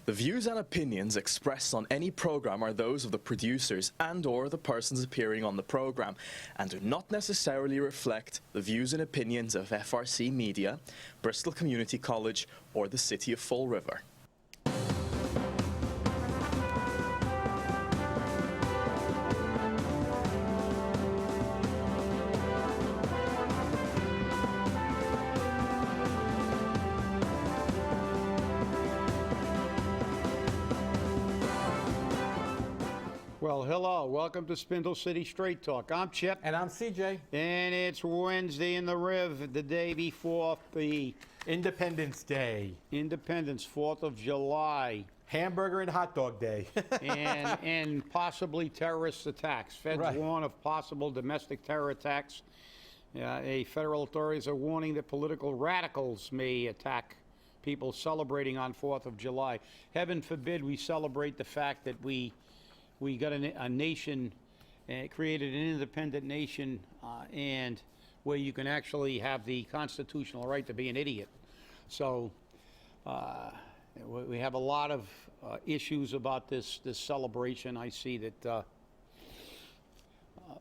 The views and opinions expressed on any program are those of the producers and/or the persons appearing on the program and do not necessarily reflect the views and opinions of FRC Media, Bristol Community College, or the City of Fall River. Well, hello. Welcome to Spindle City Straight Talk. I'm Chip. And I'm CJ. And it's Wednesday in the Riv, the day before the Independence Day. Independence, 4th of July. Hamburger and hot dog day. and possibly terrorist attacks. Feds warn of possible domestic terror attacks. Federal authorities are warning that political radicals may attack people celebrating on 4th of July. Heaven forbid we celebrate the fact that we got a nation, created an independent nation, and where you can actually have the constitutional right to be an idiot. So we have a lot of issues about this celebration. I see that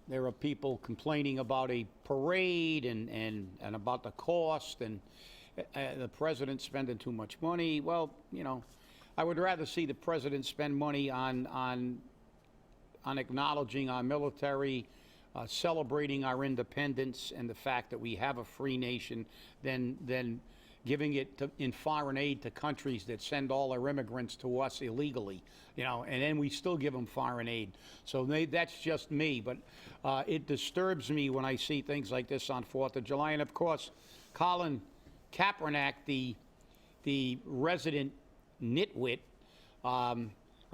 there are people complaining about a parade and about the cost and the president spending too much money. Well, you know, I would rather see the president spend money on acknowledging our military, celebrating our independence and the fact that we have a free nation, than giving it in foreign aid to countries that send all their immigrants to us illegally, you know, and then we still give them foreign aid. So that's just me, but it disturbs me when I see things like this on 4th of July. And of course, Colin Kaepernick, the resident nitwit,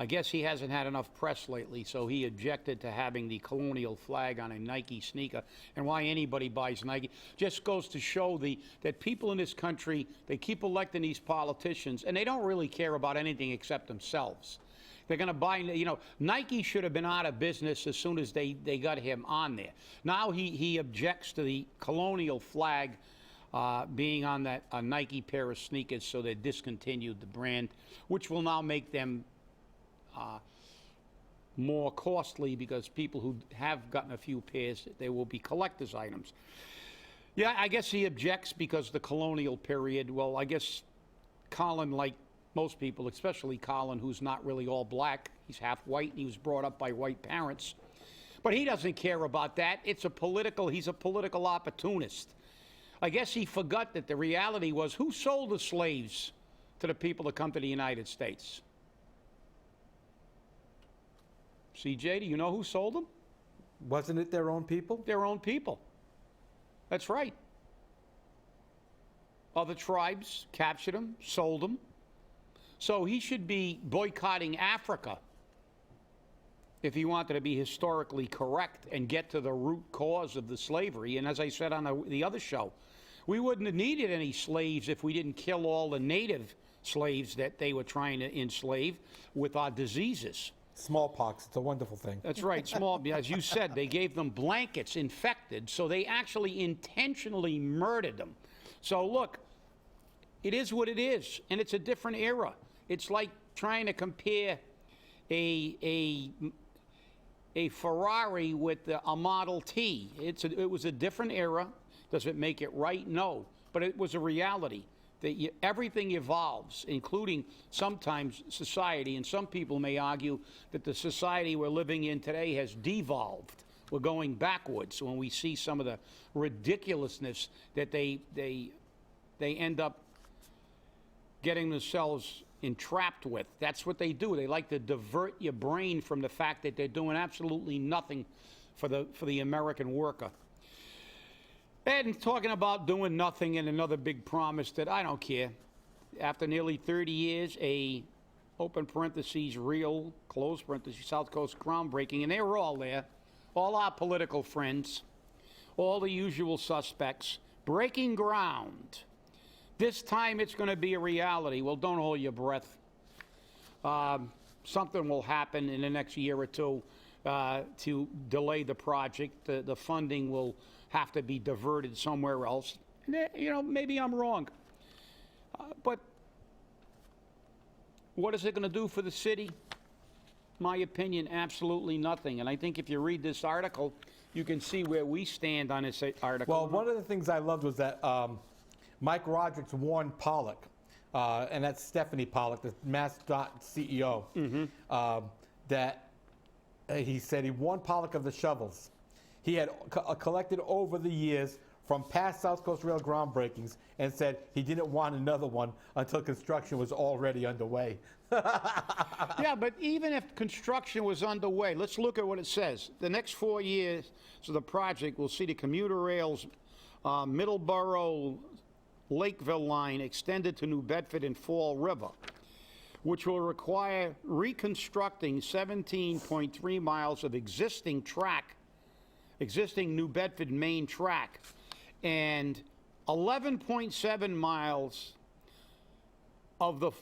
I guess he hasn't had enough press lately, so he objected to having the colonial flag on a Nike sneaker. And why anybody buys Nike just goes to show that people in this country, they keep electing these politicians, and they don't really care about anything except themselves. They're going to buy, you know, Nike should have been out of business as soon as they got him on there. Now he objects to the colonial flag being on a Nike pair of sneakers, so they discontinued the brand, which will now make them more costly because people who have gotten a few pairs, they will be collector's items. Yeah, I guess he objects because the colonial period, well, I guess Colin, like most people, especially Colin, who's not really all black, he's half white and he was brought up by white parents, but he doesn't care about that. He's a political opportunist. I guess he forgot that the reality was, who sold the slaves to the people that come to the United States? CJ, do you know who sold them? Wasn't it their own people? Their own people. That's right. Other tribes captured them, sold them. So he should be boycotting Africa if he wanted to be historically correct and get to the root cause of the slavery. And as I said on the other show, we wouldn't have needed any slaves if we didn't kill all the native slaves that they were trying to enslave with our diseases. Smallpox, it's a wonderful thing. That's right, as you said, they gave them blankets infected, so they actually intentionally murdered them. So look, it is what it is, and it's a different era. It's like trying to compare a Ferrari with a Model T. It was a different era. Does it make it right? No, but it was a reality. That everything evolves, including sometimes society, and some people may argue that the society we're living in today has devolved. We're going backwards when we see some of the ridiculousness that they end up getting themselves entrapped with. That's what they do. They like to divert your brain from the fact that they're doing absolutely nothing for the American worker. And talking about doing nothing, and another big promise that I don't care. After nearly 30 years, a open parentheses real, close parentheses, Southcoast groundbreaking, and they were all there, all our political friends, all the usual suspects, breaking ground. This time it's going to be a reality. Well, don't hold your breath. Something will happen in the next year or two to delay the project. The funding will have to be diverted somewhere else. You know, maybe I'm wrong. But What is it going to do for the city? My opinion, absolutely nothing. And I think if you read this article, you can see where we stand on this article. Well, one of the things I loved was that Mike Roderick's warned Pollock, and that's Stephanie Pollock, the MassDOT CEO, that he said he warned Pollock of the shovels. He had collected over the years from past Southcoast Rail groundbreakings and said he didn't want another one until construction was already underway. Yeah, but even if construction was underway, let's look at what it says. The next 4 years of the project will see the commuter rail's Middleborough Lakeville line extended to New Bedford and Fall River, which will require reconstructing 17.3 miles of existing New Bedford main track, and 11.7 miles of the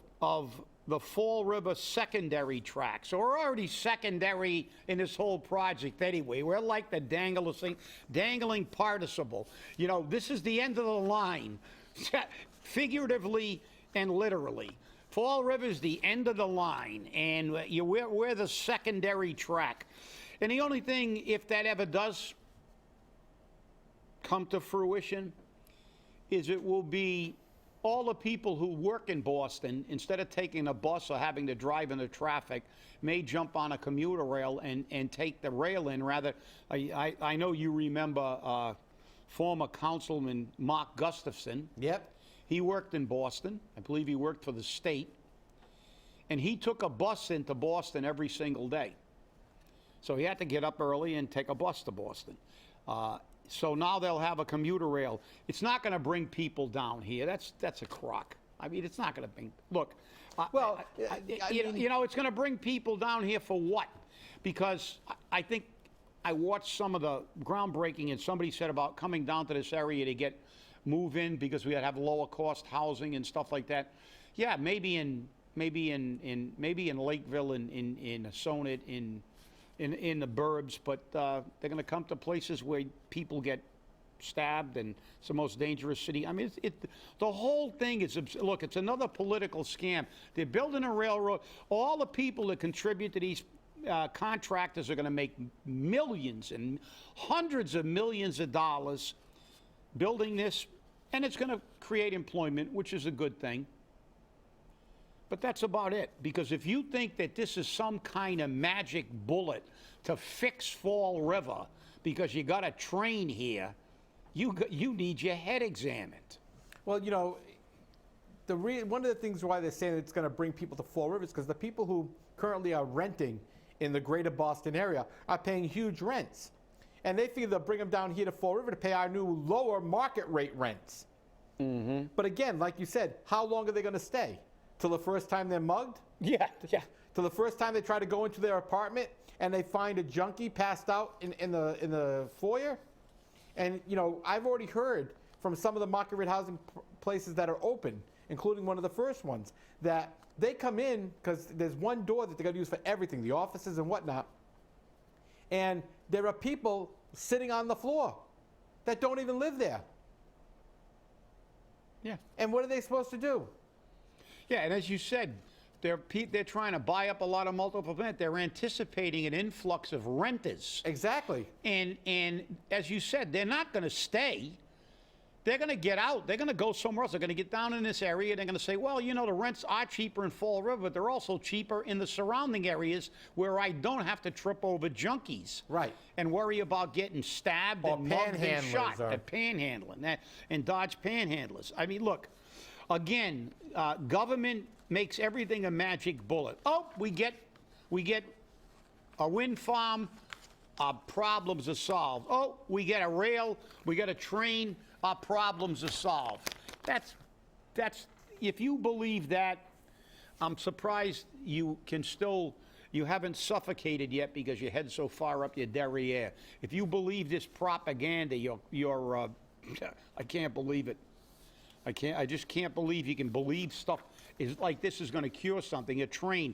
Fall River secondary track. So we're already secondary in this whole project anyway. We're like the dangling participle. You know, this is the end of the line, figuratively and literally. Fall River is the end of the line, and we're the secondary track. And the only thing, if that ever does come to fruition, is it will be all the people who work in Boston, instead of taking a bus or having to drive in the traffic, may jump on a commuter rail and take the rail in. Rather, I know you remember former Councilman Mark Gustafson. Yep. He worked in Boston. I believe he worked for the state. And he took a bus into Boston every single day. So he had to get up early and take a bus to Boston. So now they'll have a commuter rail. It's not going to bring people down here. That's a crock. I mean, it's not going to bring. Look, Well, you know, it's going to bring people down here for what? Because I think I watched some of the groundbreaking, and somebody said about coming down to this area to move in because we have lower cost housing and stuff like that. Yeah, maybe in Lakeville, in Sonnet, in the burbs, but they're going to come to places where people get stabbed, and it's the most dangerous city. I mean, the whole thing is, look, it's another political scam. They're building a railroad. All the people that contribute to these contractors are going to make millions and hundreds of millions of dollars building this, and it's going to create employment, which is a good thing. But that's about it, because if you think that this is some kind of magic bullet to fix Fall River because you got a train here, you need your head examined. Well, you know, one of the things why they're saying it's going to bring people to Fall River is because the people who currently are renting in the greater Boston area are paying huge rents. And they figure they'll bring them down here to Fall River to pay our new lower market rate rents. Mm-hmm. But again, like you said, how long are they going to stay? Till the first time they're mugged? Yeah. Till the first time they try to go into their apartment and they find a junkie passed out in the foyer? And, you know, I've already heard from some of the market rate housing places that are open, including one of the first ones, that they come in because there's one door that they're going to use for everything, the offices and whatnot. And there are people sitting on the floor that don't even live there. Yeah. And what are they supposed to do? Yeah, and as you said, they're trying to buy up a lot of multiple rent. They're anticipating an influx of renters. Exactly. And as you said, they're not going to stay. They're going to get out. They're going to go somewhere else. They're going to get down in this area. They're going to say, well, you know, the rents are cheaper in Fall River, but they're also cheaper in the surrounding areas where I don't have to trip over junkies. Right. And worry about getting stabbed or and mugged and shot. Or Panhandling. And dodge panhandlers. I mean, look, again, government makes everything a magic bullet. Oh, we get a wind farm, our problems are solved. Oh, we get a rail, we get a train, our problems are solved. That's if you believe that, I'm surprised you haven't suffocated yet because your head's so far up your derriere. If you believe this propaganda, you're I can't believe it. I just can't believe you can believe stuff is like this is going to cure something. A train.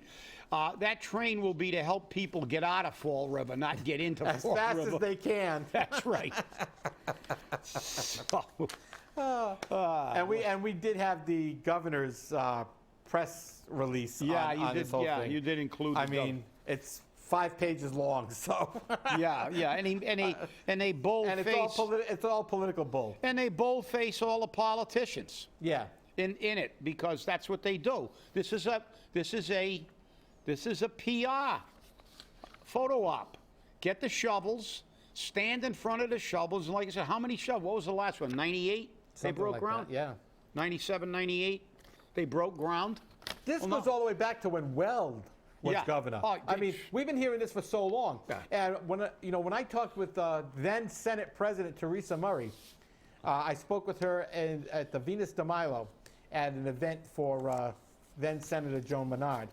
That train will be to help people get out of Fall River, not get into Fall River. As fast as they can. That's right. And we did have the governor's press release Yeah, on, you on did. this whole Yeah, thing. you did include. I the gov- mean, it's 5 pages long, so. yeah, and they bold And face, it's all political bull. and they bold face all the politicians Yeah. in it, because that's what they do. This is a PR photo op. Get the shovels, stand in front of the shovels, and like I said, how many shovels? What was the last one? 98? They Something broke like ground? that, yeah. 97, 98? They broke ground? This Well, goes no. all the way back to when Weld was Yeah. governor. Oh, I mean, we've been hearing this for so long. Yeah. And when I talked with then Senate President Teresa Murray, I spoke with her at the Venus de Milo at an event for then Senator Joan Menard.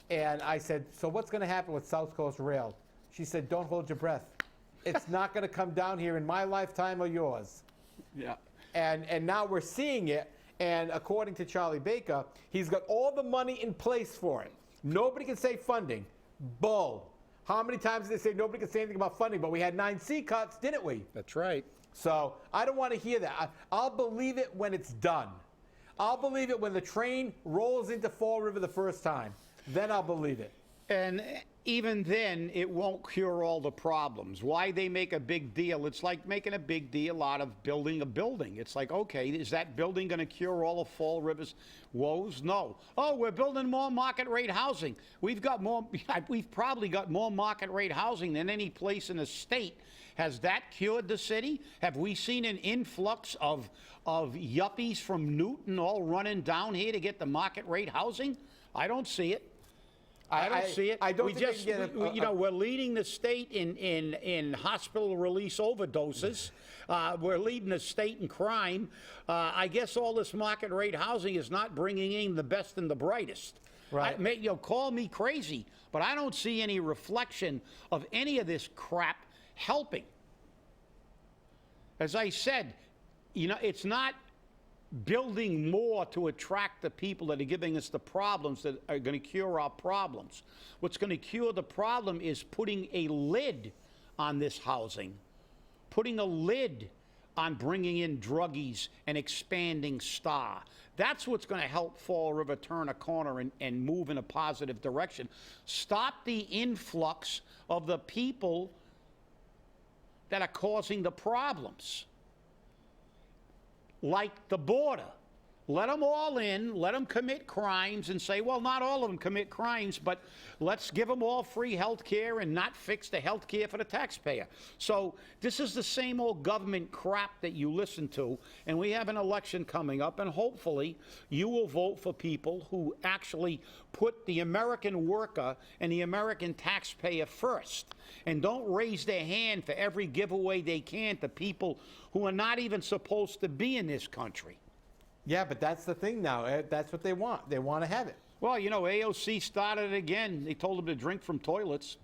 And I said, so what's going to happen with Southcoast Rail? She said, don't hold your breath. It's not going to come down here in my lifetime or yours. Yeah. And now we're seeing it. And according to Charlie Baker, he's got all the money in place for it. Nobody can say funding. Bull. How many times did they say nobody can say anything about funding? But we had 9 C cuts, didn't we? That's right. So I don't want to hear that. I'll believe it when it's done. I'll believe it when the train rolls into Fall River the first time. Then I'll believe it. And even then, it won't cure all the problems. Why they make a big deal? It's like making a big deal out of building a building. It's like, okay, is that building going to cure all of Fall River's woes? No. Oh, we're building more market rate housing. We've probably got more market rate housing than any place in the state. Has that cured the city? Have we seen an influx of yuppies from Newton all running down here to get the market rate housing? I don't see it. I don't see it. I don't we think just, they can get you know, we're leading the state in hospital release overdoses. We're leading the state in crime. I guess all this market rate housing is not bringing in the best and the brightest. Right. Call me crazy, but I don't see any reflection of any of this crap helping. As I said, you know, it's not building more to attract the people that are giving us the problems that are going to cure our problems. What's going to cure the problem is putting a lid on this housing, putting a lid on bringing in druggies and expanding Star. That's what's going to help Fall River turn a corner and move in a positive direction. Stop the influx of the people that are causing the problems. Like the border. Let them all in, let them commit crimes and say, well, not all of them commit crimes, but let's give them all free health care and not fix the health care for the taxpayer. So this is the same old government crap that you listen to, and we have an election coming up, and hopefully you will vote for people who actually put the American worker and the American taxpayer first, and don't raise their hand for every giveaway they can to people who are not even supposed to be in this country. Yeah, but that's the thing now. That's what they want. They want to have it. Well, you know, AOC started it again. They told them to drink from toilets,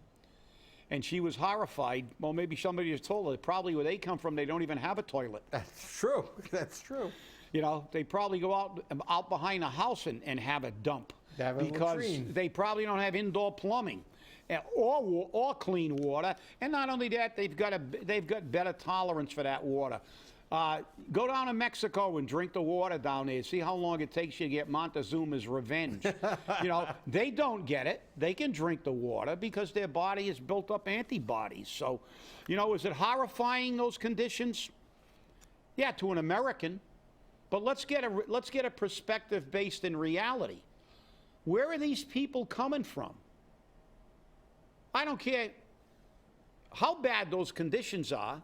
and she was horrified. Well, maybe somebody has told her, probably where they come from, they don't even have a toilet. That's true. That's true. You know, they probably go out behind a house and have a dump. They have a because latrine. they probably don't have indoor plumbing or clean water. And not only that, they've got better tolerance for that water. Go down to Mexico and drink the water down there. See how long it takes you to get Montezuma's revenge. You know, they don't get it. They can drink the water because their body has built up antibodies. So, you know, is it horrifying, those conditions? Yeah, to an American. But let's get a perspective based in reality. Where are these people coming from? I don't care how bad those conditions are.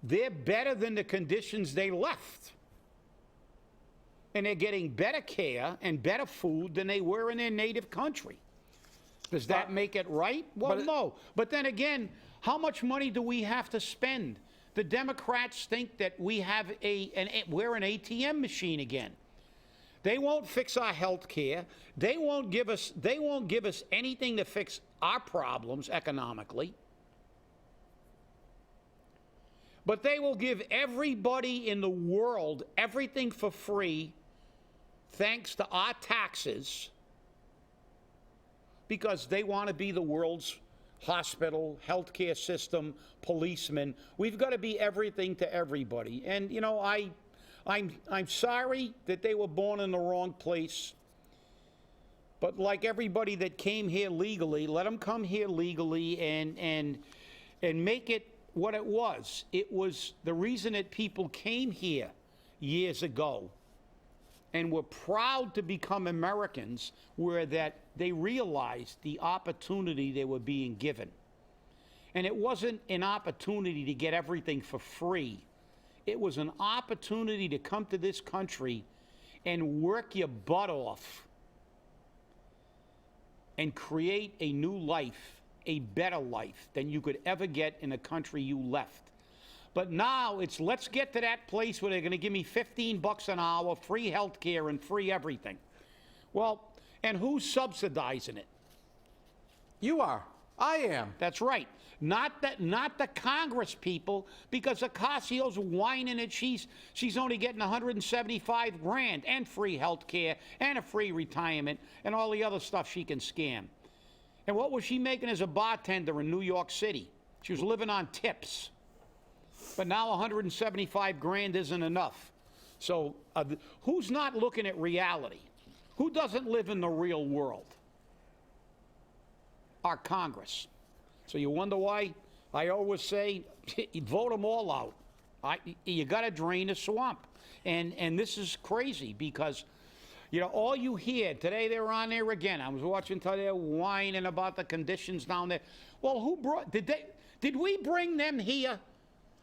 They're better than the conditions they left. And they're getting better care and better food than they were in their native country. Does that make it right? Well, no. But then again, how much money do we have to spend? The Democrats think that we have we're an ATM machine again. They won't fix our health care. They won't give us anything to fix our problems economically. But they will give everybody in the world everything for free thanks to our taxes because they want to be the world's hospital, healthcare system, policemen. We've got to be everything to everybody. And, you know, I I'm sorry that they were born in the wrong place. But like everybody that came here legally, let them come here legally and make it what it was. It was the reason that people came here years ago and were proud to become Americans, were that they realized the opportunity they were being given. And it wasn't an opportunity to get everything for free. It was an opportunity to come to this country and work your butt off and create a new life, a better life than you could ever get in a country you left. But now it's, let's get to that place where they're going to give me $15 an hour, free health care, and free everything. Well, and who's subsidizing it? You are. I am. That's right. Not the Congress people, because Ocasio's whining that she's only getting 175 grand and free health care and a free retirement and all the other stuff she can scam. And what was she making as a bartender in New York City? She was living on tips. But now 175 grand isn't enough. So who's not looking at reality? Who doesn't live in the real world? Our Congress. So you wonder why I always say, vote them all out. You got to drain the swamp. And this is crazy because, you know, all you hear, today they were on there again. I was watching today, they're whining about the conditions down there. Well, who brought, did we bring them here?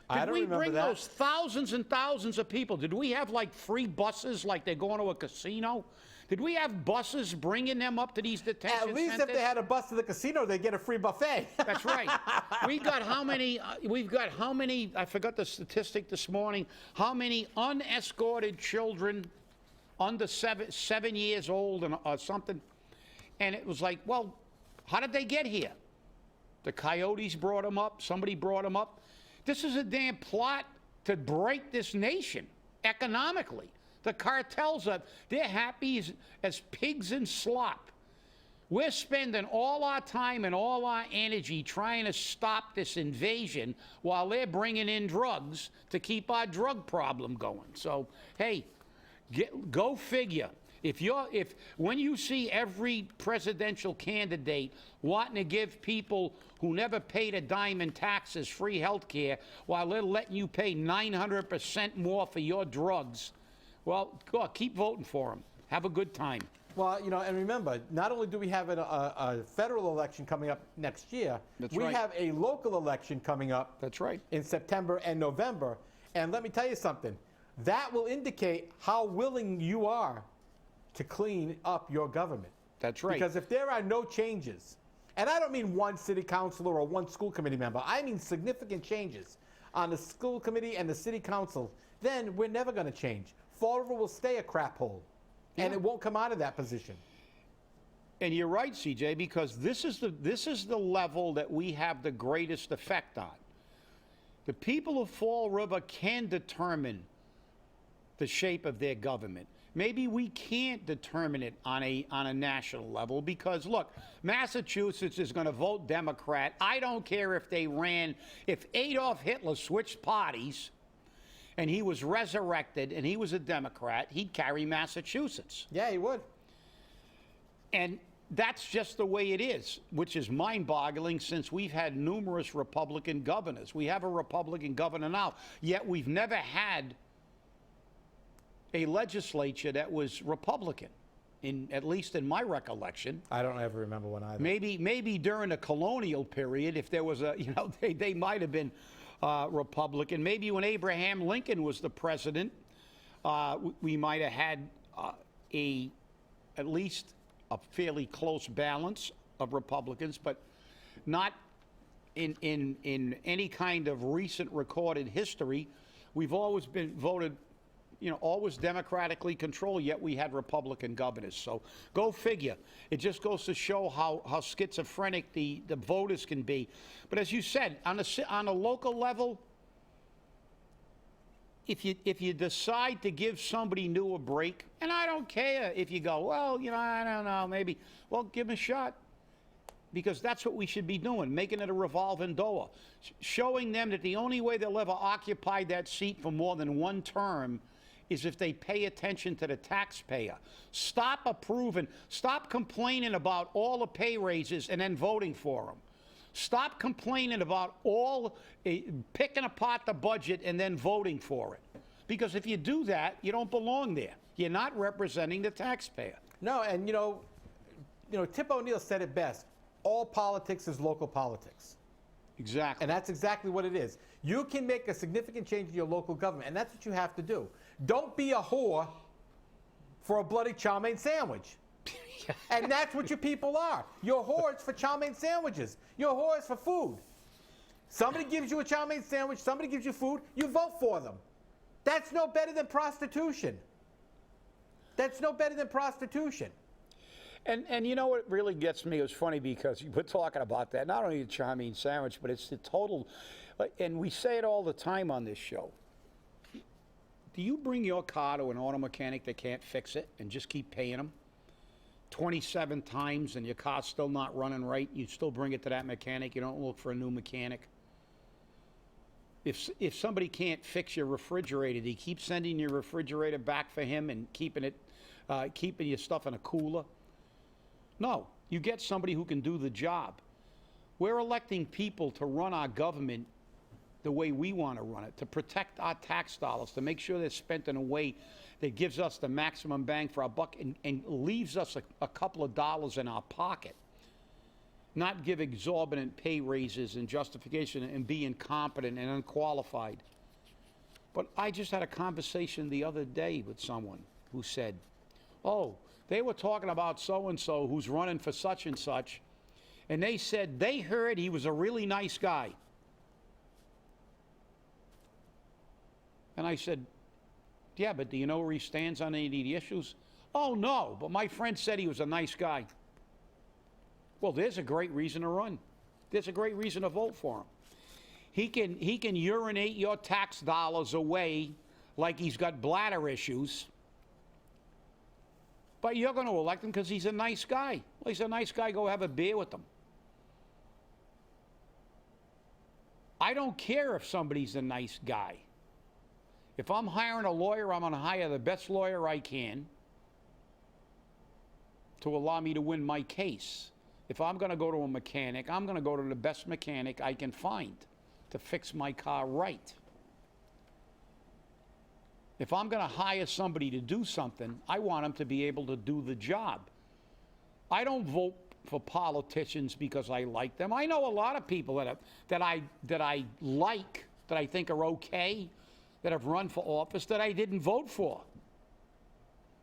I don't remember that. Did we bring those thousands and thousands of people? Did we have like free buses like they're going to a casino? Did we have buses bringing them up to these detention centers? At least if they had a bus to the casino, they'd get a free buffet. That's right. We've got how many, I forgot the statistic this morning, how many unescorted children under 7 years old or something. And it was like, well, how did they get here? The coyotes brought them up. Somebody brought them up. This is a damn plot to break this nation economically. The cartels they're happy as pigs in slop. We're spending all our time and all our energy trying to stop this invasion while they're bringing in drugs to keep our drug problem going. So, hey, go figure. When you see every presidential candidate wanting to give people who never paid a dime in taxes free health care while they're letting you pay 900% more for your drugs, well, go keep voting for them. Have a good time. Well, you know, and remember, not only do we have a federal election coming up next year, we have a local election coming up. That's right. In September and November. And let me tell you something. That will indicate how willing you are to clean up your government. That's right. Because if there are no changes, and I don't mean one city councilor or one school committee member, I mean significant changes on the school committee and the city council, then we're never going to change. Fall River will stay a crap hole, and it won't come out of that position. And you're right, CJ, because this is the level that we have the greatest effect on. The people of Fall River can determine the shape of their government. Maybe we can't determine it on a national level because, look, Massachusetts is going to vote Democrat. I don't care if if Adolf Hitler switched parties and he was resurrected and he was a Democrat, he'd carry Massachusetts. Yeah, he would. And that's just the way it is, which is mind-boggling since we've had numerous Republican governors. We have a Republican governor now, yet we've never had a legislature that was Republican, at least in my recollection. I don't ever remember one either. Maybe during the colonial period, if there was they might have been Republican. Maybe when Abraham Lincoln was the president, we might have had at least a fairly close balance of Republicans, but not in any kind of recent recorded history. We've always been voted, always democratically controlled, yet we had Republican governors. So go figure. It just goes to show how schizophrenic the voters can be. But as you said, on a local level, if you decide to give somebody new a break, and I don't care if you go, well, I don't know, maybe, well, give them a shot. Because that's what we should be doing, making it a revolving door. Showing them that the only way they'll ever occupy that seat for more than one term is if they pay attention to the taxpayer. Stop complaining about all the pay raises and then voting for them. Stop complaining about picking apart the budget and then voting for it. Because if you do that, you don't belong there. You're not representing the taxpayer. No, and Tip O'Neill said it best. All politics is local politics. Exactly. And that's exactly what it is. You can make a significant change in your local government, and that's what you have to do. Don't be a whore for a bloody chow mein sandwich. And that's what your people are. You're whores for chow mein sandwiches. You're whores for food. Somebody gives you a chow mein sandwich, somebody gives you food, you vote for them. That's no better than prostitution. That's no better than prostitution. And you know what really gets me? It was funny because we're talking about that. Not only the chow mein sandwich, but it's the total, and we say it all the time on this show. Do you bring your car to an auto mechanic that can't fix it and just keep paying them 27 times and your car's still not running right? You still bring it to that mechanic. You don't look for a new mechanic. If somebody can't fix your refrigerator, do you keep sending your refrigerator back for him and keeping your stuff in a cooler? No, you get somebody who can do the job. We're electing people to run our government the way we want to run it, to protect our tax dollars, to make sure they're spent in a way that gives us the maximum bang for our buck and leaves us a couple of dollars in our pocket. Not give exorbitant pay raises and justification and be incompetent and unqualified. But I just had a conversation the other day with someone who said, oh, they were talking about so-and-so who's running for such and such, and they said they heard he was a really nice guy. And I said, yeah, but do you know where he stands on any of the issues? Oh, no, but my friend said he was a nice guy. Well, there's a great reason to run. There's a great reason to vote for him. He can urinate your tax dollars away like he's got bladder issues. But you're going to elect him because he's a nice guy. Well, he's a nice guy. Go have a beer with him. I don't care if somebody's a nice guy. If I'm hiring a lawyer, I'm going to hire the best lawyer I can to allow me to win my case. If I'm going to go to a mechanic, I'm going to go to the best mechanic I can find to fix my car right. If I'm going to hire somebody to do something, I want them to be able to do the job. I don't vote for politicians because I like them. I know a lot of people that I like, that I think are okay, that have run for office that I didn't vote for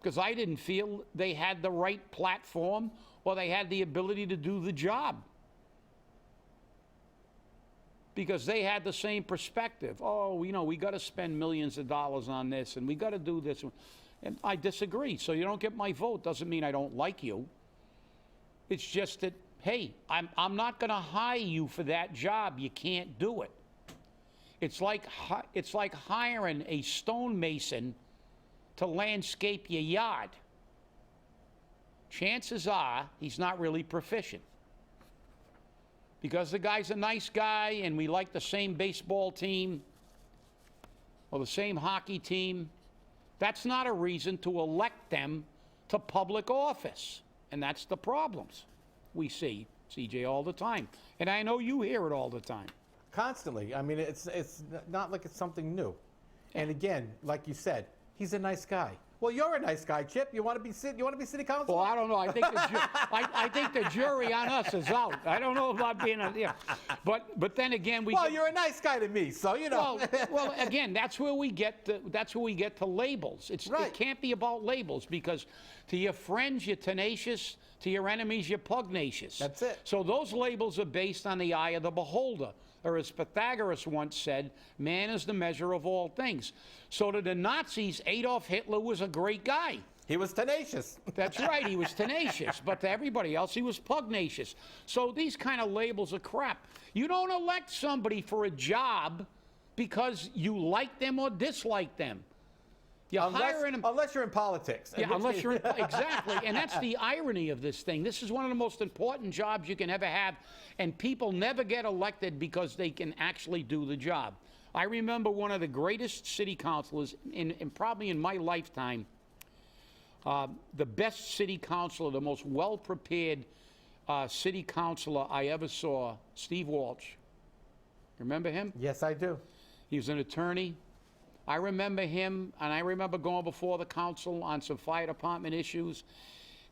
because I didn't feel they had the right platform or they had the ability to do the job. Because they had the same perspective. Oh, we got to spend millions of dollars on this, and we got to do this. And I disagree. So you don't get my vote. Doesn't mean I don't like you. It's just that, hey, I'm not going to hire you for that job. You can't do it. It's like hiring a stonemason to landscape your yard. Chances are he's not really proficient. Because the guy's a nice guy and we like the same baseball team or the same hockey team, that's not a reason to elect them to public office. And that's the problems we see, CJ, all the time. And I know you hear it all the time. Constantly. I mean, it's not like it's something new. And again, like you said, he's a nice guy. Well, you're a nice guy, Chip. You want to be city council? Well, I don't know. I think I think the jury on us is out. I don't know about being a but then again you're a nice guy to me, so you know. Well, again, that's where we get to labels. Right. It can't be about labels because to your friends you're tenacious, to your enemies you're pugnacious. That's it. So those labels are based on the eye of the beholder. Or as Pythagoras once said, man is the measure of all things. So to the Nazis, Adolf Hitler was a great guy. He was tenacious. That's right, he was tenacious. But to everybody else, he was pugnacious. So these kind of labels are crap. You don't elect somebody for a job because you like them or dislike them. Unless you're in politics. Yeah, unless you're exactly. And that's the irony of this thing. This is one of the most important jobs you can ever have, and people never get elected because they can actually do the job. I remember one of the greatest city councilors, probably in my lifetime, the best city councilor, the most well-prepared city councilor I ever saw, Steve Walsh. Remember him? Yes, I do. He was an attorney. I remember him, and I remember going before the council on some fire department issues.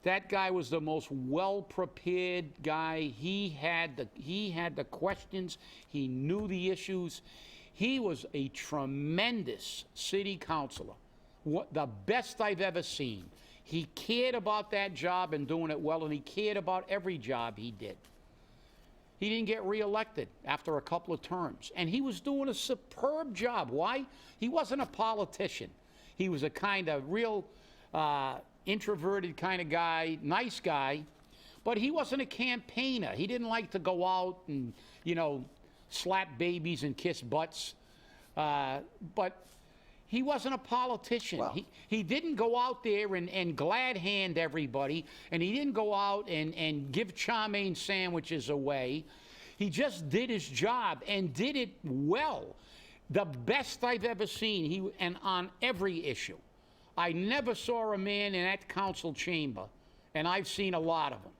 That guy was the most well-prepared guy. He had the questions. He knew the issues. He was a tremendous city councilor, the best I've ever seen. He cared about that job and doing it well, and he cared about every job he did. He didn't get reelected after a couple of terms, and he was doing a superb job. Why? He wasn't a politician. He was a kind of real introverted kind of guy, nice guy, but he wasn't a campaigner. He didn't like to go out and, slap babies and kiss butts. But he wasn't a politician. Well, he didn't go out there and glad hand everybody, and he didn't go out and give chow mein sandwiches away. He just did his job and did it well. The best I've ever seen, and on every issue. I never saw a man in that council chamber, and I've seen a lot of them.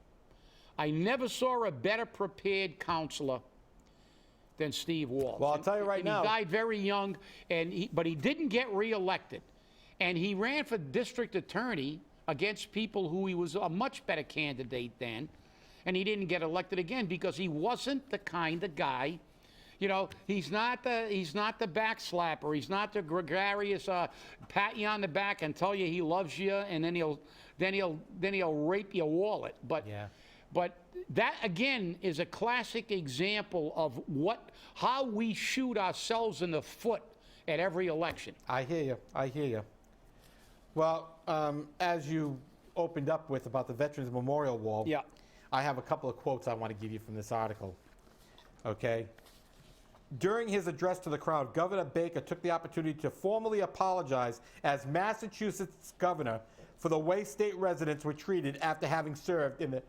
I never saw a better prepared councilor than Steve Walsh. Well, I'll tell you right now. He died very young, but he didn't get reelected. And he ran for district attorney against people who he was a much better candidate than, and he didn't get elected again because he wasn't the kind of guy. He's not the backslapper. He's not the gregarious pat you on the back and tell you he loves you, and then he'll rape your wallet. But that again is a classic example of how we shoot ourselves in the foot at every election. I hear you. Well, as you opened up with about the Veterans Memorial Wall, yeah, I have a couple of quotes I want to give you from this article. Okay. During his address to the crowd, Governor Baker took the opportunity to formally apologize as Massachusetts governor for the way state residents were treated after having served in the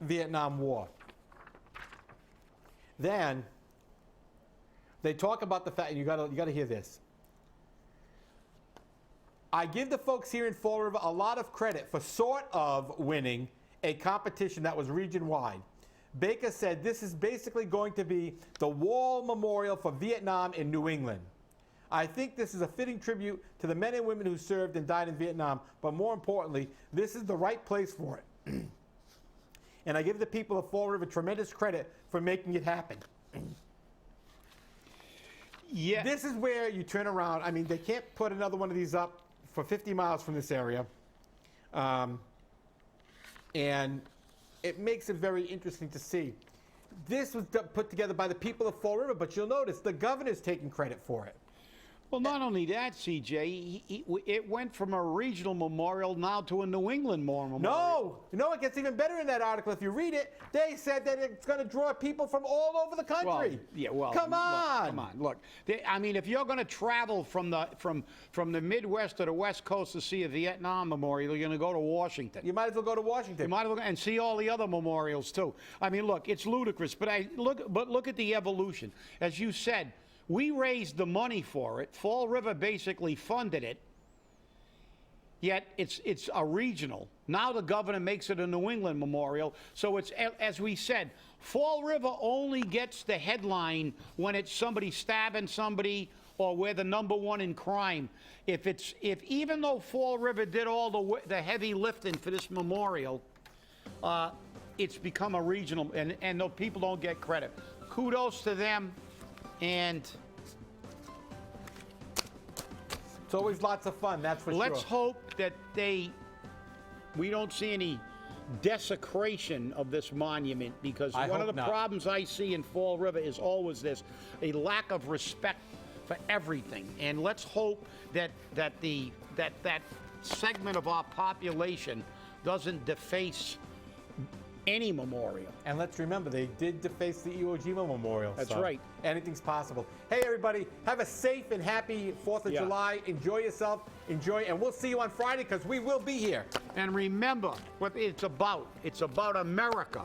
Vietnam War. Then they talk about the fact, and you gotta hear this. I give the folks here in Fall River a lot of credit for sort of winning a competition that was region-wide. Baker said this is basically going to be the Wall Memorial for Vietnam in New England. I think this is a fitting tribute to the men and women who served and died in Vietnam, but more importantly, this is the right place for it. And I give the people of Fall River tremendous credit for making it happen. Yeah. This is where you turn around. I mean, they can't put another one of these up for 50 miles from this area. And it makes it very interesting to see. This was put together by the people of Fall River, but you'll notice the governor's taking credit for it. Well, not only that, CJ, it went from a regional memorial now to a New England memorial. No, it gets even better in that article. If you read it, they said that it's going to draw people from all over the country. Come on. Look, if you're going to travel from the Midwest to the West Coast to see a Vietnam memorial, you're going to go to Washington. You might as well go to Washington. You might as well and see all the other memorials too. I mean, look, it's ludicrous, but look at the evolution. As you said, we raised the money for it. Fall River basically funded it, yet it's a regional. Now the governor makes it a New England memorial. So it's, as we said, Fall River only gets the headline when it's somebody stabbing somebody or we're the #1 in crime. If even though Fall River did all the heavy lifting for this memorial, it's become a regional, and the people don't get credit. Kudos to them. And it's always lots of fun, that's for sure. Let's hope that we don't see any desecration of this monument, because one of the problems I see in Fall River is always this, a lack of respect for everything. And let's hope that that segment of our population doesn't deface any memorial. And let's remember, they did deface the Iwo Jima Memorial. That's so right. Anything's possible. Hey, everybody, have a safe and happy 4th of July. Enjoy yourself. And we'll see you on Friday, because we will be here. And remember what it's about. It's about America.